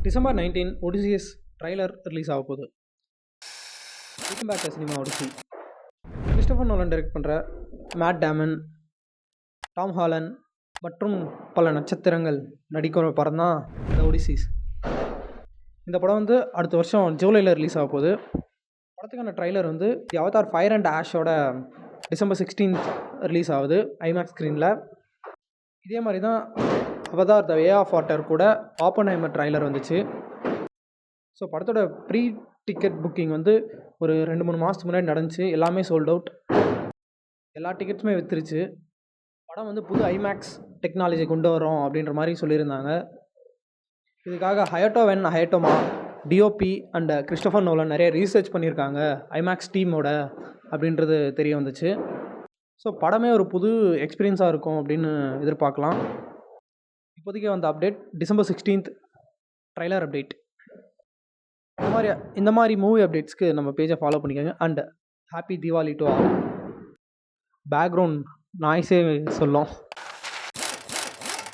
December 19 Odysseus trailer release ஆக போகுது. Welcome back to cinema Odyssey. Christopher Nolan direct பண்ணுற Matt Damon, Tom Holland மற்றும் பல நட்சத்திரங்கள் நடிக்கிற படம் தான் த ஒடிசிஸ். இந்த படம் வந்து அடுத்த வருஷம் ஜூலையில் ரிலீஸ் ஆக போகுது. படத்துக்கான ட்ரைலர் வந்து தி அவதார் ஃபயர் அண்ட் ஆஷோட டிசம்பர் 16 ரிலீஸ் ஆகுது ஐமேக்ஸ் ஸ்க்ரீனில். இதே மாதிரி தான் Avatar the way of water கூட ஆப்பன்ஹைமர் ட்ரைலர் வந்துச்சு. ஸோ படத்தோட ப்ரீ டிக்கெட் புக்கிங் வந்து ஒரு 2-3 மாதத்துக்கு முன்னாடி நடந்துச்சு. எல்லாமே சோல்ட் அவுட், எல்லா டிக்கெட்ஸுமே விற்றுருச்சு. படம் வந்து புது ஐமேக்ஸ் டெக்னாலஜி கொண்டு வரோம் அப்படின்ற மாதிரி சொல்லியிருந்தாங்க. இதுக்காக ஹயட்டோமா, டிஓபி அண்ட் கிறிஸ்டோபர் நோலன் நிறைய ரீசர்ச் பண்ணியிருக்காங்க ஐமேக்ஸ் டீமோட அப்படின்றது தெரிய வந்துச்சு. ஸோ படமே ஒரு புது எக்ஸ்பீரியன்ஸாக இருக்கும் அப்படின்னு எதிர்பார்க்கலாம். இப்போதைக்கு வந்த அப்டேட் டிசம்பர் 16 ட்ரைலர் அப்டேட். இந்த மாதிரி மூவி அப்டேட்ஸ்க்கு நம்ம பேஜை ஃபாலோ பண்ணிக்கோங்க. And happy Deepavali to all. Background நாய்ஸே சொல்லும்.